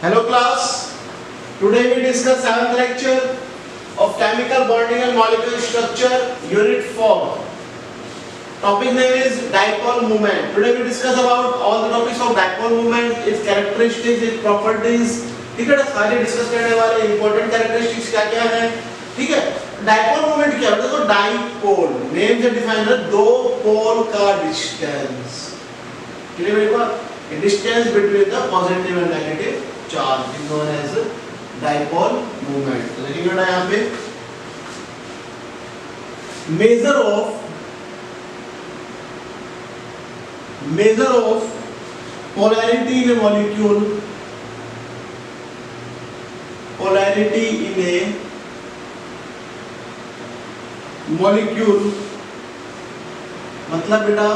Hello class. Today we discuss 7th lecture of chemical bonding and molecular structure, unit 4. Topic name is dipole moment. Today we discuss about all the topics of dipole moment, its characteristics, its properties. ठीक है, सारे discuss करने वाले important characteristics क्या क्या है. ठीक है, डाइपोल मोमेंट क्या होता है? तो डाइपोल नेम से डिफाइन है दो पोल का डिस्टेंस. क्लियर है? बात distance between the positive and negative charge is known as dipole moment. तो देखिए बेटा यहाँ पे measure of polarity in a molecule मतलब बेटा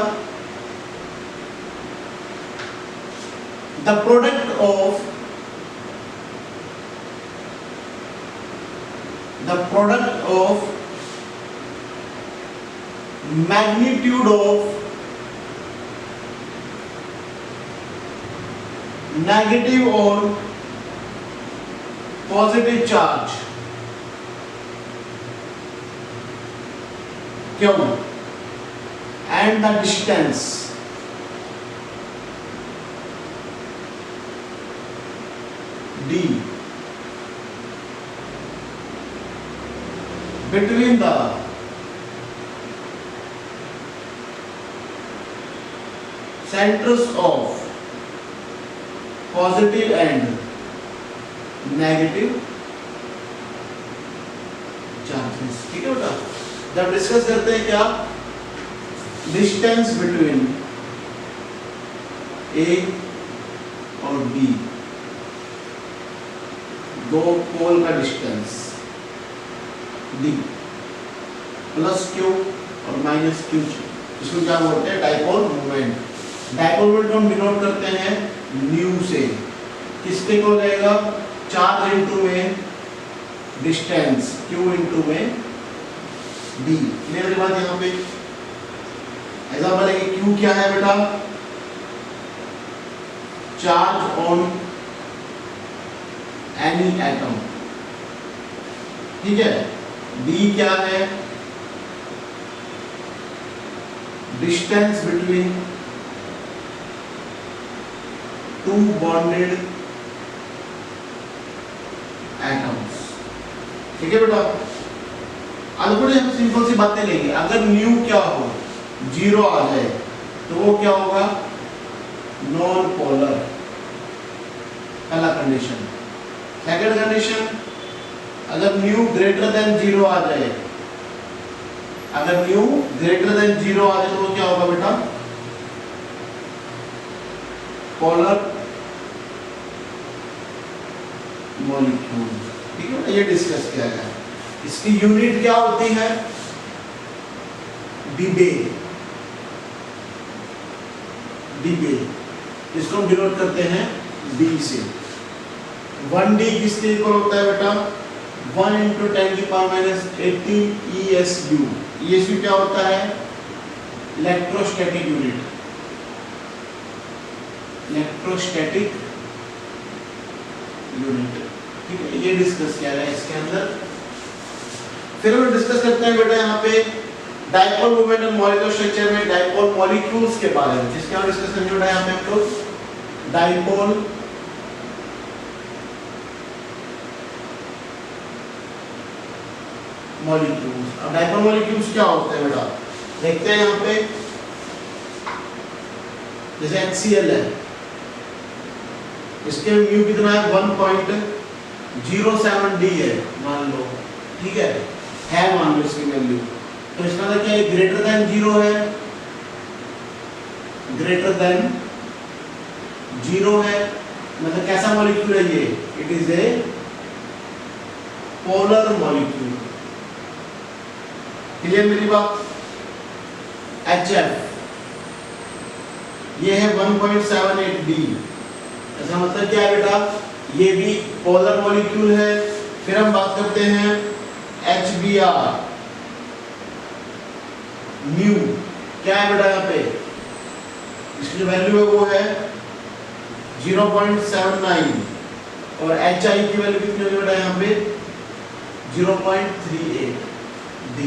the product of magnitude of negative or positive charge. क्यों? And the distance d between the centers of positive and negative charges. ठीक है बेटा, जब डिस्कस करते हैं क्या डिस्टेंस बिटवीन ए और बी, दो पोल का डिस्टेंस डी प्लस क्यू और माइनस क्यू, इसको क्या बोलते हैं? Dipole moment. डाइपोल मोमेंट हम डिनोट करते हैं न्यू से. किसके को रहेगा? चार्ज इनटू में डिस्टेंस, क्यू इनटू में डी. क्लियर बात? यहाँ पे एग्जांपल है कि क्यू क्या है बेटा? Charge on any atom. ठीक है. डी क्या है? Distance between two bonded atoms. ठीक है बेटा. अब थोड़ी हम सिंपल सी बातें लेंगे. अगर न्यू क्या हो, जीरो आ जाए तो वो क्या होगा? Non polar. पहला कंडीशन. सेकंड कंडीशन, अगर न्यू ग्रेटर देन जीरो आ जाए, अगर न्यू ग्रेटर देन जीरो आ जाए तो वो क्या होगा बेटा? Polar molecule. ठीक है, ये डिस्कस किया गया. इसकी यूनिट क्या होती है? डीबे. इसको हम डिनोट करते हैं डी से. 1D किसके इक्वल होता है बेटा? 1 × 10⁻18 ESU. ESU क्या होता है? Electrostatic unit. Electrostatic unit. ठीक है, ये डिस्कस किया गया इसके अंदर. फिर हम डिस्कस करते हैं बेटा यहाँ पे डाइपोल मोमेंट और मॉलिक्यूलर स्ट्रक्चर में डाइपोल मॉलिक्यूल्स के बारे में, जिसके हम डिस्कस करेंगे बेटा यहाँ पे हम लोग डाइपोल मॉलिक्यूल्स. अब डाइपोल मॉलिक्यूल्स क्या होते हैं बेटा? देखते हैं यहाँ पे. जैसे HCl है, इसके म्यू कितना है? 1.07D है मान लो. ठीक है मान लो इसकी वैल्यू. तो इसका मतलब क्या है? ग्रेटर देन जीरो है. ग्रेटर देन जीरो है मतलब कैसा मॉलिक्यूल है ये? It is a polar molecule. Clear मेरी बात? HF ये है 1.78D. ऐसा मतलब क्या है बेटा? ये भी पोलर मॉलिक्यूल है. फिर हम बात करते हैं HBr. म्यू क्या है बेटा यहाँ पे? इसकी जो वैल्यू है वो है 0.79. और HI की वैल्यू कितनी होगी बेटा यहाँ पे 0.38 D।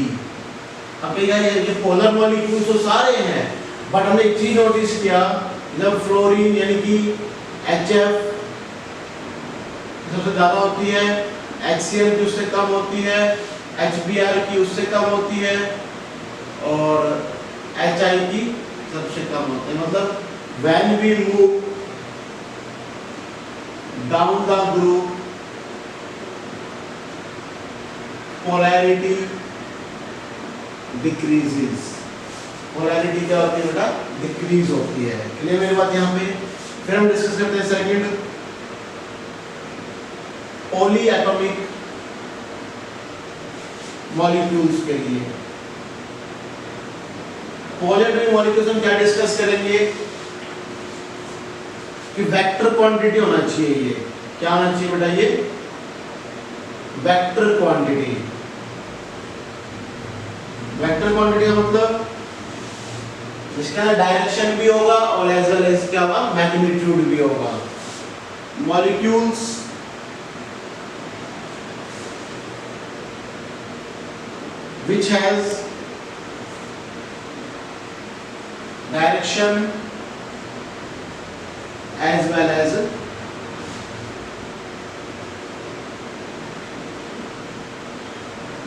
अब ये पोलर मॉलिक्यूल तो सारे हैं, बट हमने एक चीज नोटिस किया, जब फ्लोरीन यानी कि HF सबसे ज्यादा होती है, HCl की उससे कम होती है, HBr की उससे कम होती है और HI की सबसे कम होती है। मतलब when we move down the group, polarity decreases। Polarity क्या होती है बेटा? डिक्रीज होती है। क्लियर मेरी बात यहाँ पे? फिर हम डिस्कस करते हैं सेकंड, पॉली एटॉमिक मॉलिक्यूल्स के लिए। पॉली एटॉमिक मॉलिक्यूल्स हम क्या डिस्कस करेंगे कि वेक्टर क्वांटिटी होना चाहिए। ये क्या होना चाहिए बेटा? ये वेक्टर क्वांटिटी। वेक्टर क्वांटिटी का मतलब इसका डायरेक्शन भी होगा और एज वेल एज क्या होगा? मैग्नीट्यूड भी होगा। Molecules which has direction as well as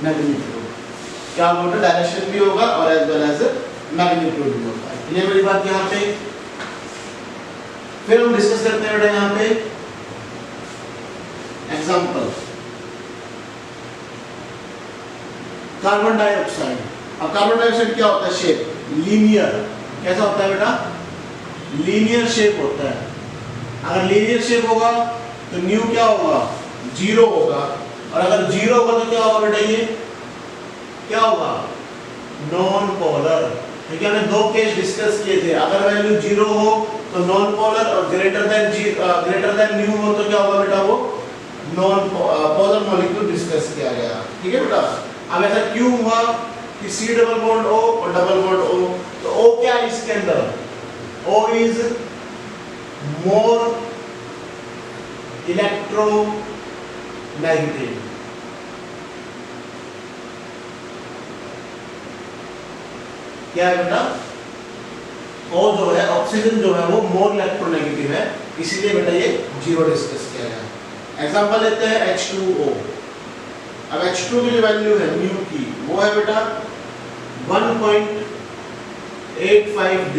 magnitude. क्या होगा? डायरेक्शन भी होगा और एज वेल एज मैग्नीट्यूड भी होगा। ये मेरी बात यहाँ पे। फिर हम डिस्कस करते हैं बेटा यहाँ पे एग्जांपल, कार्बन डाइऑक्साइड। अब कार्बन डाइऑक्साइड क्या होता है? Shape linear. कैसा होता है बेटा? लीनियर शेप होता है। अगर लीनियर शेप होगा तो न्यू क्या होगा? 0 होगा। और अगर 0 होगा तो क्या होगा बेटा? ये क्या होगा? Non polar. क्योंकि हमने दो केस डिस्कस किए थे, अगर वैल्यू 0 हो तो नॉन पोलर और ग्रेटर देन न्यू हो तो क्या होगा बेटा? वो नॉन पोलर मॉलिक्यूल डिस्कस किया गया। ठीक है बेटा? अब ऐसा क्यों हुआ कि C डबल बॉन्ड O और डबल बॉन्ड O, तो O क्या है इसके अंदर? O is more electronegative. क्या है बेटा? O जो है, ऑक्सीजन जो है वो मोर इलेक्ट्रोनेगेटिव है, इसीलिए बेटा ये 0 डिस्कस किया गया। एग्जांपल लेते हैं H2O। अब H2 की जो वैल्यू है म्यू की, वो है बेटा 1.85 D।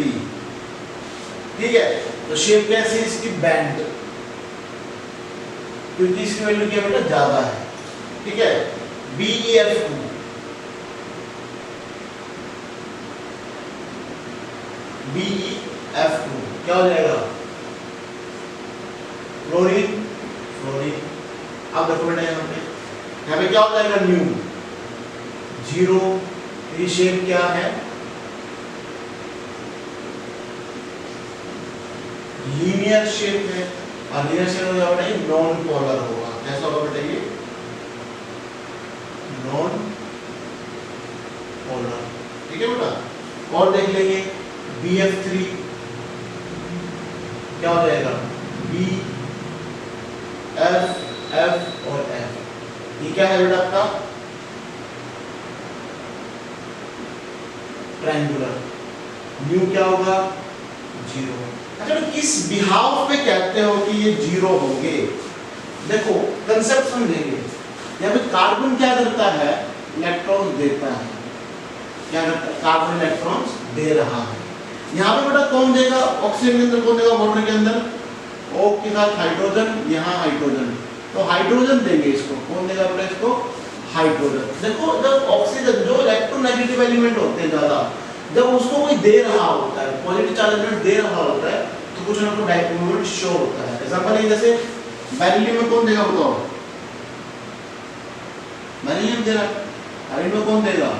ठीक है? तो शेप कैसी है इसकी? बैंड, क्योंकि इसकी वैल्यू क्या बेटा? ज्यादा है। ठीक है? BeF2 क्या हो जाएगा? फ्लोरीन। अब देखो बेटा यहाँ पे क्या हो जाएगा? न्यू 0। ये शेप क्या है? लीनियर शेप है, और लीनियर शेप होगा बेटा ये नॉन पोलर होगा। कैसा होगा बेटा? ये नॉन पोलर। ठीक है बेटा? और देख लेंगे BF3 क्या हो जाएगा? B F F और F। ये क्या है बेटा आपका? ट्रायंगुलर। न्यू क्या होगा? 0। अच्छा तो किस बिहाव पे कहते हो कि ये 0 होंगे? देखो कंसेप्ट समझेंगे। यहाँ पे कार्बन क्या करता है? इलेक्ट्रॉन देता है। क्या करता है? कार्बन इलेक्ट्रॉन्स दे रहा है। यहाँ पे बेटा कौन देगा? ऑक्सीजन के अंदर कौन देगा? वाटर के अंदर O के साथ हाइड्रोजन, यहाँ हाइड्रोजन, तो हाइड्रोजन देंगे इसको। कौन देगा बेटा इसको? हाइड्रोजन। देखो जब ऑक्सीजन जो इलेक्ट्रोनेगेटिव एलिमेंट होते हैं ज्यादा, जब उसको कोई दे रहा होता है, पॉजिटिव चार्ज एलिमेंट दे रहा होता है, तो कुछ ना कुछ डायपोल मोमेंट शो होता है। एग्जांपल है जैसे बेरिलियम में कौन देगा बताओ? बेरिलियम दे रहा है, आयरन में कौन देगा?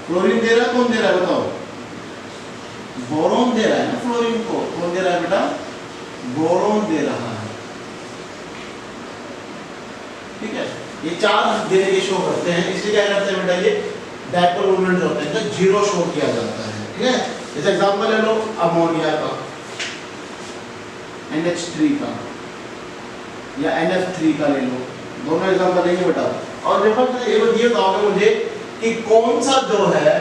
फ्लोरीन दे रहा है, कौन दे रहा है बताओ? बोरोन दे रहा है ना फ्लोरीन को। कौन दे रहा है बेटा? बोरोन दे रहा है। ठीक है? ये 4 दे के शो करते हैं, इसलिए क्या करते हैं बेटा? ये डायपोल मोमेंट होते हैं तो 0 शो किया जाता है। ठीक है? जैसे एग्जांपल ले लो अमोनिया का। NH3 का या NF3 का ले लो, दोनों एग्जांपल लेंगे बेटा। और देखो ये बताओगे मुझे कि कौन सा जो है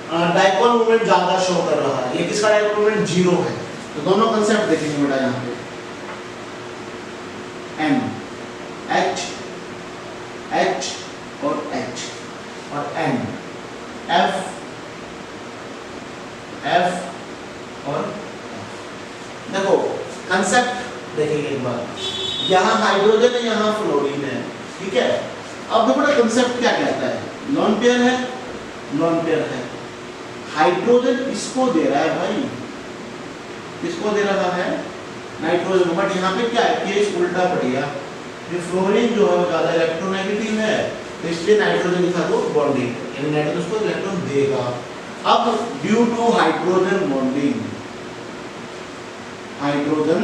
डाइपोल मोमेंट ज्यादा शो कर रहा है, ये किसका डाइपोल मोमेंट 0 है। तो दोनों कंसेप्ट देखेंगे बेटा यहाँ पे, M H H और H और N F F और F। देखो कंसेप्ट देखेंगे एक बार, यहाँ हाइड्रोजन है, यहाँ फ्लोरीन है, ठीक है। अब देखो ना कंसेप्ट क्या कहता है, लॉन पेयर है, लॉन पेयर है, हाइड्रोजन इसको दे रहा है भाई, किसको दे रहा है, नाइट्रोजन। बट यहाँ पे क्या है, केस उल्टा पड़ गया, ये फ्लोरीन जो है वो ज्यादा इलेक्ट्रोनेगेटिव है, तो इसलिए नाइट्रोजन के साथ वो बॉन्डिंग, यानी नाइट्रोजन उसको इलेक्ट्रॉन देगा। अब due to hydrogen bonding, hydrogen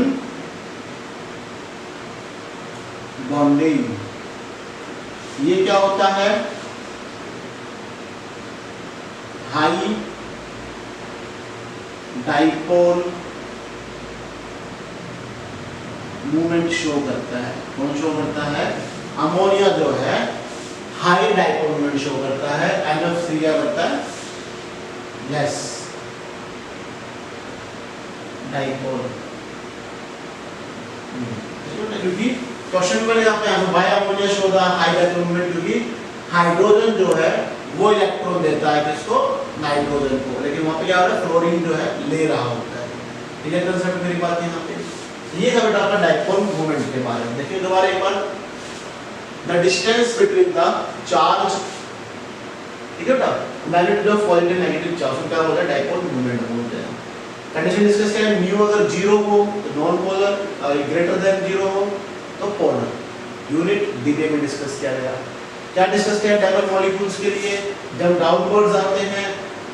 bonding, ये क्या होता है, हाई डाइपोल मूवमेंट शो करता है। कौन शो करता है, अमोनिया जो है हाई डाइपोल मूवमेंट शो करता है, NF3 क्या करता है, लेस डाइपोल। क्योंकि क्वेश्चन में यहाँ पे bye ammonia show the high dipole movement, क्योंकि हाइड्रोजन जो है वो इलेक्ट्रॉन देता है किसको, नाइट्रोजन को, लेकिन वहां पे क्या हो रहा है, फ्लोरीन जो है ले रहा होता है। ठीक है कंसेप्ट मेरी बात यहाँ पे, ये है बेटा आपका डाइपोल मूवमेंट के बारे में। देखिए दोबारा एक बार, the distance between the charge, ठीक है बेटा, magnetic of positive negative charge, क्या होता है, डाइपोल मूवमेंट बोलते हैं। कंडीशन डिस्कस किया है, म्यू अगर 0 हो तो नॉन पोलर, और ग्रेटर देन 0 हो तो पोलर। यूनिट डीबी में डिस्कस किया गया। क्या डिस्कस किया, डाइपोल मॉलिक्यूल्स के लिए जब डाउनवर्ड्स आते हैं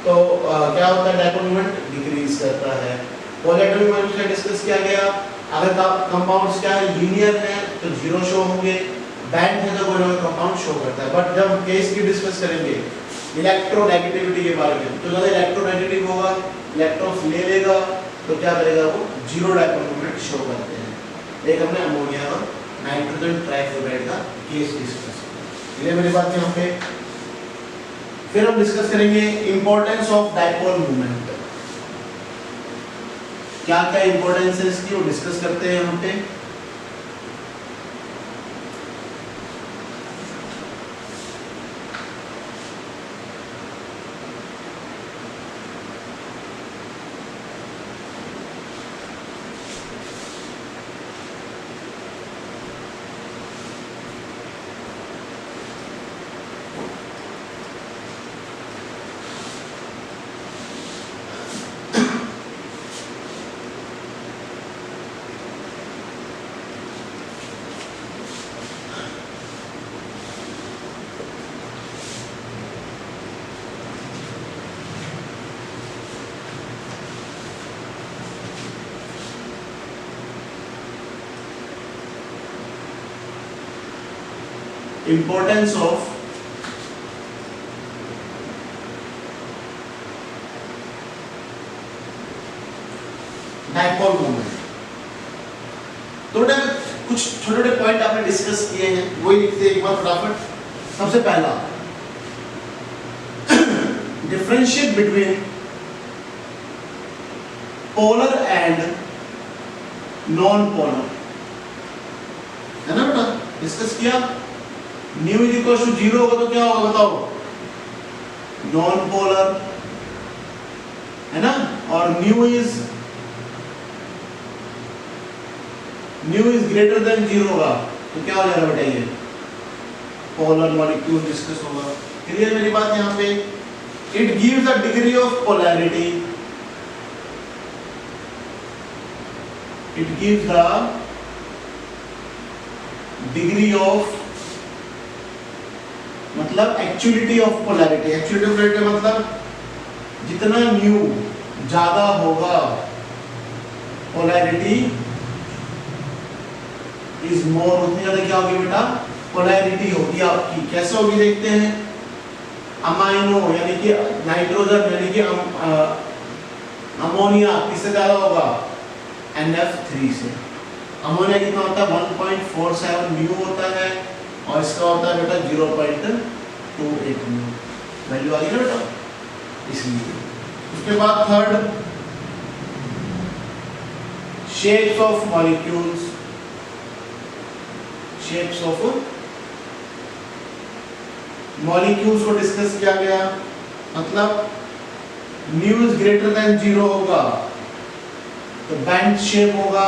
तो क्या होता है, डाइपोल मोमेंट डिक्रीज करता है। पॉजिटिव मोमेंट का डिस्कस किया गया, अगर कंपाउंड्स क्या है, लीनियर है तो 0 शो होंगे, बैंड है तो कोई ना कोई कंपाउंड शो करता है। बट जब केस की डिस्कस करेंगे इलेक्ट्रोनेगेटिविटी के बारे में, तो ज्यादा इलेक्ट्रोनेगेटिव होगा, इलेक्ट्रॉन्स ले लेगा तो क्या करेगा, वो 0 डाइपोल मोमेंट शो करते हैं। एक हमने अमोनिया और नाइट्रोजन ट्राइफ्लोराइड का केस डिस्कस किया। ये मेरी बात यहाँ पे। फिर हम डिस्कस करेंगे इंपॉर्टेंस ऑफ डाइपोल मूवमेंट, क्या क्या इंपॉर्टेंस है इसकी, वो डिस्कस करते हैं यहाँ पे। Importance of dipole moment. तो बेटा कुछ छोटे छोटे पॉइंट आपने डिस्कस किए हैं, वही लिखते हैं एक बार फटाफट। सबसे पहला, differentiate between polar and non polar, है ना बेटा, डिस्कस किया। न्यू इज इक्वल टू 0 होगा तो क्या होगा बताओ, नॉन पोलर, है ना। और न्यू इज ग्रेटर देन 0 होगा तो क्या हो जाएगा बेटा, ये पोलर मॉलिक्यूल डिस्कस होगा। क्लियर मेरी बात यहाँ पे। It gives a degree of polarity, it gives the degree of, मतलब actuality of polarity. Actuality of polarity मतलब जितना न्यू ज्यादा होगा, पोलैरिटी इज मोर, उतनी ज्यादा क्या होगी बेटा, पोलैरिटी होगी आपकी। कैसे होगी देखते हैं। अमाइनो यानी कि नाइट्रोजन यानी कि अमोनिया किससे ज्यादा होगा, NF3 से। अमोनिया कितना होता है 1.47 म्यू होता है और इसका होता है बेटा 0.28 म्यू। वैल्यू आ गई ना बेटा, इसलिए। उसके बाद third, shapes of molecules, shapes of molecules को डिस्कस किया गया। मतलब म्यू इज ग्रेटर देन 0 होगा तो बैंड शेप होगा।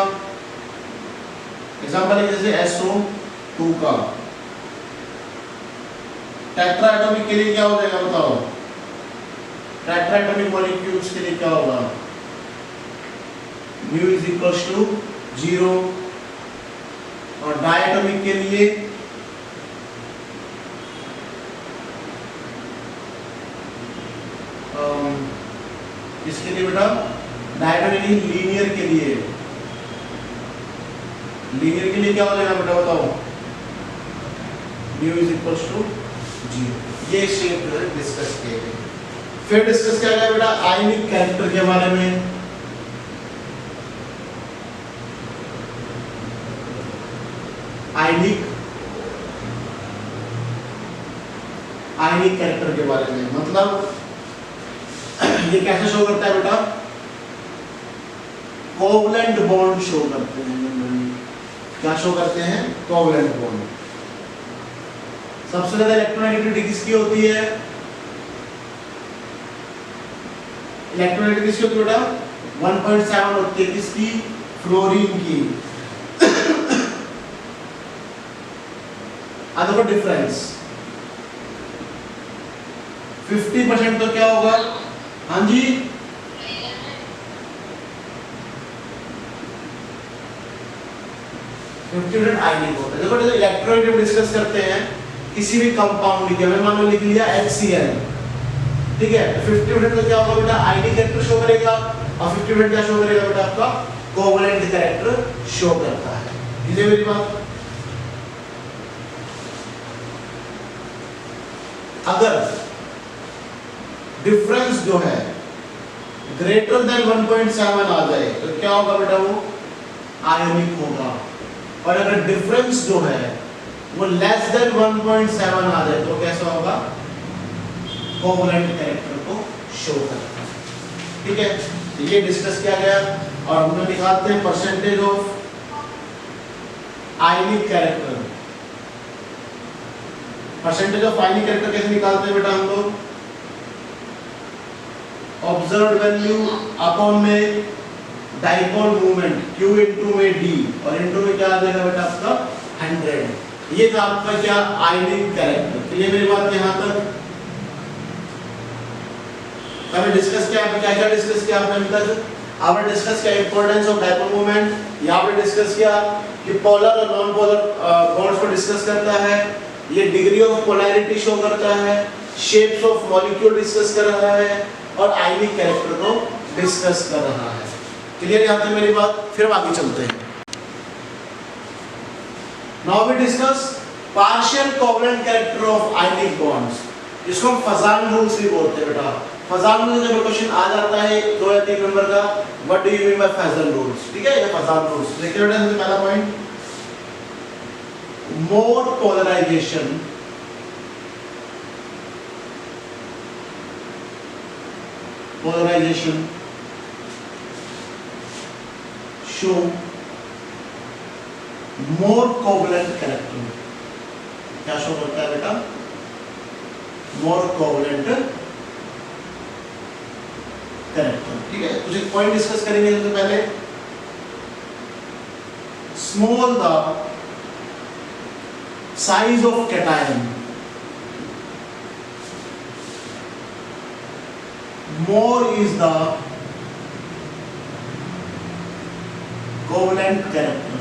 एग्जांपल है जैसे SO2 का टेट्राएटॉमिक के लिए क्या हो जाएगा बताओ, टेट्राएटॉमिक मॉलिक्यूल्स के लिए क्या होगा, म्यू इज इक्वल्स टू 0 और डायटोमिक के लिए इसके लिए बेटा डायटोमिक लीनियर के लिए, लीनियर के लिए क्या हो जाएगा बेटा बताओ, म्यू इज इक्वल्स टू 0। ये शेप जो है डिस्कस किए गए। फिर डिस्कस किया गया बेटा आयनिक कैरेक्टर के बारे में। आयनिक कैरेक्टर के बारे में, मतलब ये कैसे शो करता है बेटा, कोवलेंट बॉन्ड शो करते हैं। क्या शो करते हैं, कोवलेंट बॉन्ड। सबसे ज्यादा इलेक्ट्रोनेगेटिविटी किसकी होती है, इलेक्ट्रोनेगेटिविटी किसकी होती है बेटा 1.7 होती है, किसकी, फ्लोरीन की। अब देखो डिफरेंस 50% तो क्या होगा, हाँ जी 50% आयनिक होता है। देखो इलेक्ट्रोनेगेटिव डिस्कस करते हैं किसी भी कंपाउंड की, हमें मान लो लिख लिया HCl, ठीक है, तो 50% तो क्या होगा बेटा आयनिक कैरेक्टर शो करेगा और 50% क्या शो करेगा बेटा आपका कोवलेंट कैरेक्टर शो करता है। ये मेरी बात। अगर डिफरेंस जो है ग्रेटर देन 1.7 आ जाए तो क्या होगा बेटा, वो आयनिक होगा। और अगर डिफरेंस जो है वो लेस देन 1.7 आ जाए तो कैसा होगा, कोवलेंट कैरेक्टर को शो करता है। ठीक है, ये डिस्कस किया गया और हम निकालते हैं percentage of ionic character. Percentage of ionic character कैसे निकालते हैं बेटा हम लोग, ऑब्जर्व्ड वैल्यू अपॉन में डाइपोल मूवमेंट Q इनटू में D और इनटू में क्या आ जाएगा बेटा आपका 100। ये था आपका क्या आयनिक कैरेक्टर। तो ये मेरी बात यहाँ तक हमने डिस्कस किया। क्या क्या डिस्कस किया आपने अभी तक, आपने डिस्कस किया इंपॉर्टेंस ऑफ डाइपोल मूवमेंट, यहाँ पे डिस्कस किया कि पोलर और नॉन पोलर बॉन्ड्स को डिस्कस करता है, ये डिग्री ऑफ पोलैरिटी शो करता है, शेप्स ऑफ मॉलिक्यूल डिस्कस कर रहा है और आयनिक कैरेक्टर को डिस्कस कर रहा है। क्लियर यहाँ तक मेरी बात। फिर हम आगे चलते हैं। Now we discuss partial covalent character of ionic bonds. इसको हम फजान रूल्स भी बोलते हैं बेटा। फजान रूल्स जब क्वेश्चन आ जाता है 2 या 3 नंबर का, what do you mean by Fajans rules, ठीक है, ये फजान रूल्स। देखिए बेटा सबसे पहला point, more polarisation show more covalent character। क्या शो करता है बेटा, more covalent character। ठीक है, कुछ एक पॉइंट डिस्कस करेंगे। सबसे पहले small the size of cation, more is the covalent character.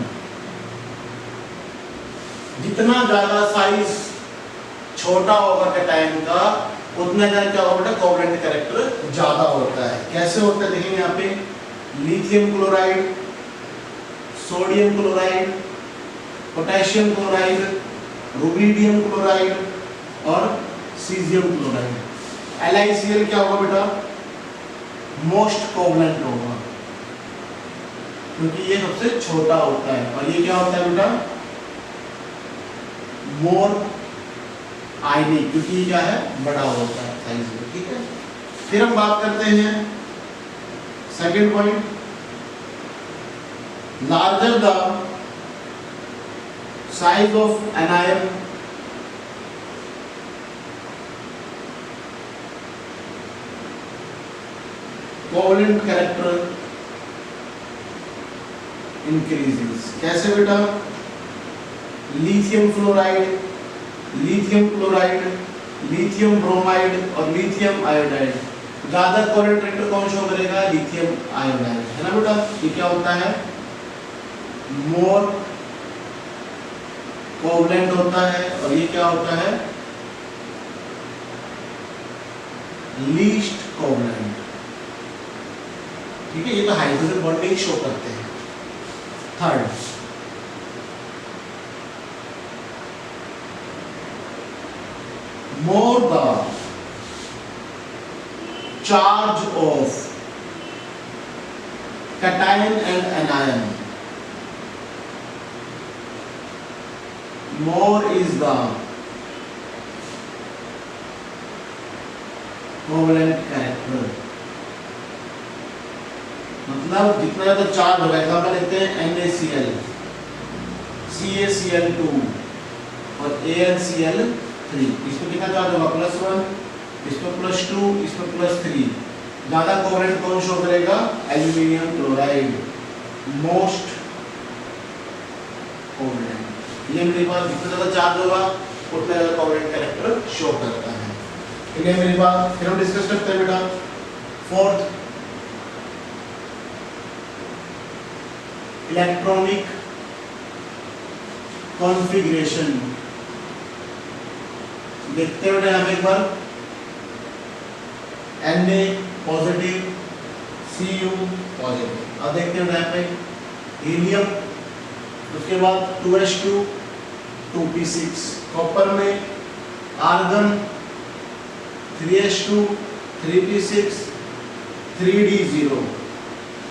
जितना ज्यादा साइज छोटा होगा कैटायन का उतना ज्यादा क्या होगा बेटा कोवलेंट कैरेक्टर ज्यादा होता है। कैसे होता है देखेंगे यहाँ पे, lithium chloride, sodium chloride, potassium chloride, rubidium chloride और सीजियम क्लोराइड। LiCl क्या होगा बेटा, मोस्ट कोवलेंट होगा। क्योंकि ये सबसे छोटा होता है, और ये क्या होता है बेटा, मोर आयनिक, क्योंकि ये क्या है, बड़ा होता है साइज में, ठीक है। फिर हम बात करते हैं second point, larger the size of anion covalent character increases. कैसे बेटा, lithium fluoride, lithium chloride, lithium bromide और लिथियम आयोडाइड, ज्यादा कोवलेंट कैरेक्टर कौन शो करेगा, लिथियम आयोडाइड, है ना बेटा। ये क्या होता है, मोर कोवलेंट होता है, और ये क्या होता है, लीस्ट कोवलेंट, ठीक है। ये तो हाइड्रोजन बॉन्डिंग शो करते हैं। Third, more the charge of cation and anion, more is the covalent character। मतलब जितना ज्यादा चार्ज होगा, एग्जाम्पल लेते हैं NaCl, CaCl2 और AlCl3, इसमें कितना चार्ज होगा, +1, इसमें +2, इसमें +3, ज्यादा कोवलेंट कौन शो करेगा, एल्यूमिनियम क्लोराइड, मोस्ट कोवलेंट। ये मेरे पास जितना ज्यादा चार्ज होगा उतना ज्यादा कोवलेंट कैरेक्टर शो करता है, ठीक है मेरे पास। फिर हम डिस्कस करते हैं बेटा फोर्थ, इलेक्ट्रॉनिक कॉन्फ़िगरेशन। देखते हैं बेटा एक बार, Na पॉजिटिव, Cu पॉजिटिव। अब देखते हैं यहाँ पे हीलियम, उसके बाद 2H2 2p6, कॉपर में आर्गन 3H2 3p6 3d0।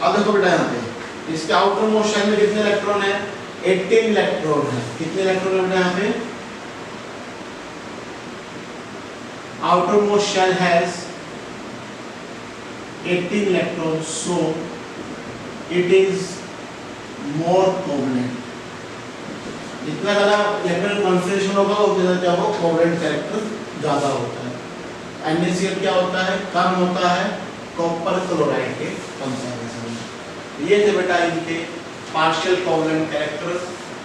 अब देखो बेटा यहाँ पे इसके आउटर मोस्ट शेल में कितने इलेक्ट्रॉन है, 18 इलेक्ट्रॉन है। कितने इलेक्ट्रॉन है बेटा यहाँ पे, outermost shell has 18 electrons, so it is more covalent। जितना ज़्यादा इलेक्ट्रॉन कॉन्फ़िगरेशन होगा उतना ज़्यादा क्या होगा, कोवलेंट कैरेक्टर ज़्यादा होता है। NaCl क्या होता है, कम होता है कॉपर क्लोराइड के कंपैरिजन में। ये थे बेटा इनके पार्शियल कोवलेंट कैरेक्टर।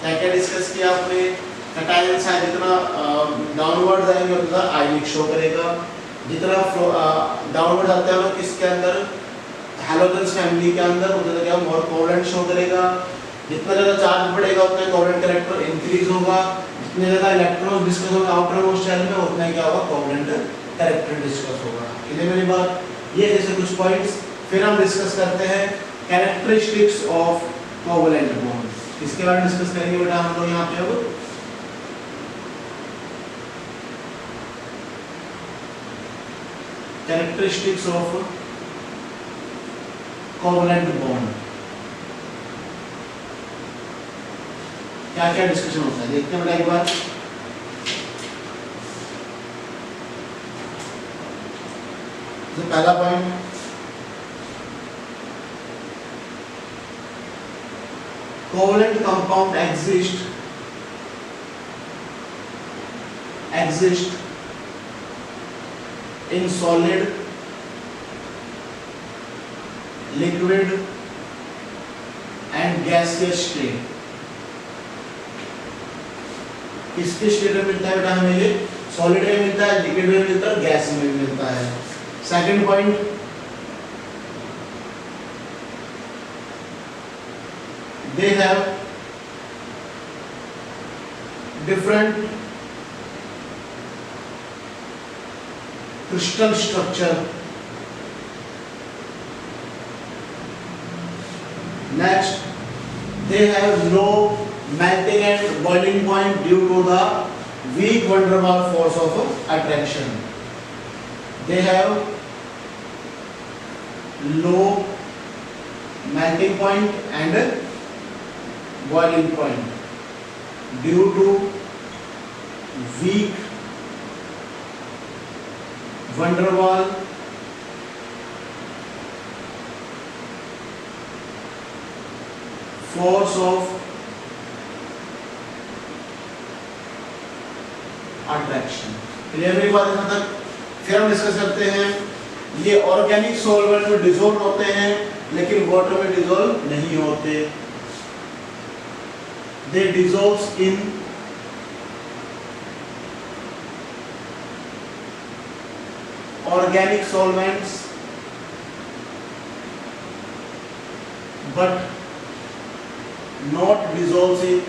क्या क्या डिस्कस किया आपने, कैटायन साइड जितना डाउनवर्ड जाएंगे उतना आयनिक शो करेगा, जितना डाउनवर्ड आता है किसके अंदर, हैलोजेंस फैमिली के अंदर, उतना क्या मोर कोवलेंट शो करेगा। जितना ज़्यादा चार्ज बढ़ेगा उतना कोवलेंट कैरेक्टर इंक्रीज होगा, जितने ज़्यादा इलेक्ट्रॉन डिस्कस होगा आउटर मोस्ट शेल में उतना क्या होगा, कोवलेंट कैरेक्टर डिस्कस होगा। क्लियर मेरी बात, ये जैसे कुछ पॉइंट्स। फिर हम डिस्कस करते हैं कैरेक्टरिस्टिक्स ऑफ कोवलेंट बॉन्ड, इसके बारे में डिस्कस करेंगे बेटा हम लोग यहाँ पे। अब कैरेक्टरिस्टिक्स ऑफ कोवलेंट बॉन्ड, क्या क्या डिस्कशन होता है देखते हैं बेटा एक बार। तो पहला point, covalent compound exist in solid, liquid and gaseous state। किसके स्टेट में मिलता है बेटा हमें, ये सॉलिड में मिलता है, लिक्विड में मिलता है, गैस में मिलता है। Second point, they have different crystal structure। Next, they have low melting and boiling point due to the weak van der Waals force of attraction। They have low melting point and boiling point due to weak van der Waal force of attraction। Clear मेरी बात यहाँ तक? फिर हम discuss करते हैं, ये organic solvent में डिसॉल्व होते हैं लेकिन वाटर में डिसॉल्व नहीं होते। They dissolves in organic solvents but not dissolves in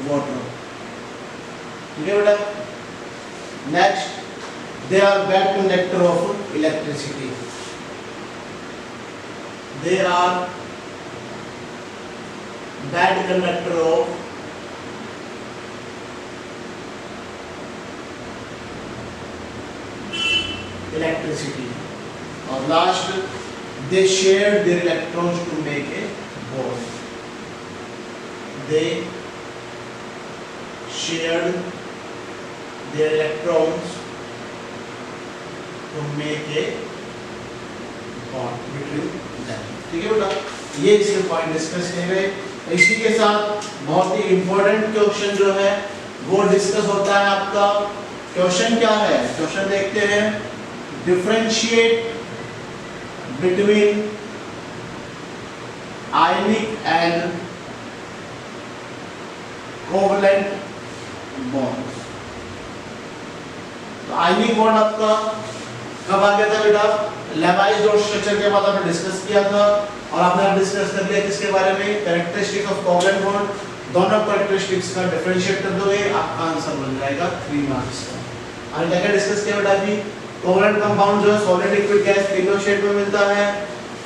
water। ठीक है बेटा? Next, they are bad conductor of electricity। they are bad conductor of electricity। और last, they shared their electrons to make a bond। they shared their electrons to make a bond between them। ठीक है बेटा? ये इसके point discuss किए गए। इसी के साथ बहुत ही इंपॉर्टेंट क्वेश्चन जो है वो डिस्कस होता है आपका। क्वेश्चन क्या है? क्वेश्चन देखते हैं, differentiate between ionic and covalent bonds। तो आयनिक बॉन्ड आपका कब आ गया था बेटा? लेवाइस डॉट स्ट्रक्चर के बाद आपने डिस्कस किया था और आपने डिस्कस कर लिया किसके बारे में? Characteristics of covalent bond. दोनों कैरेक्टरिस्टिक्स का डिफरेंशिएट कर दोगे, आपका आंसर बन जाएगा 3 मार्क्स का। और क्या डिस्कस किया बेटा? अभी कोवलेंट कंपाउंड जो है सॉलिड लिक्विड गैस तीनों शेड में मिलता है।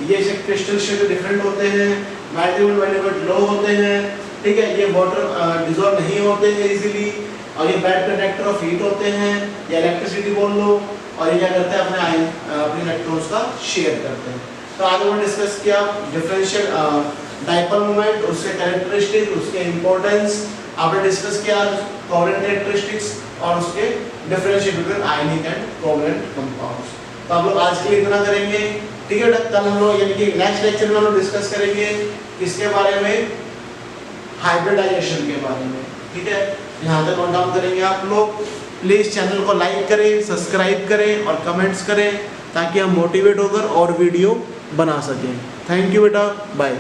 ये से क्रिस्टल शेड डिफरेंट होते हैं, मैटेरियल वैल्यूएबल लो होते हैं। ठीक है? ये वाटर डिसॉल्व नहीं होते हैं इजीली और ये बैड कंडक्टर ऑफ हीट होते हैं या इलेक्ट्रिसिटी बोल लो। और ये क्या करते हैं? अपने इलेक्ट्रॉन्स का शेयर करते हैं। तो आज हमने डिस्कस किया डिफरेंशियल डाइपोल मोमेंट, उसके कैरेक्टरिस्टिक्स, उसके इंपॉर्टेंस। आपने डिस्कस किया कोवलेंट कैरेक्टरिस्टिक्स और उसके differentiate between ionic and covalent compounds. तो आप लोग आज के लिए इतना करेंगे। ठीक है बेटा? कल हम लोग यानी कि नेक्स्ट लेक्चर में हम लोग डिस्कस करेंगे किसके बारे में? हाइब्रिडाइजेशन के बारे में। ठीक है? यहाँ तक नोट डाउन करेंगे आप लोग। प्लीज चैनल को लाइक करें, सब्सक्राइब करें और कमेंट्स करें ताकि हम मोटिवेट होकर और वीडियो बना सकें। थैंक यू बेटा, बाय।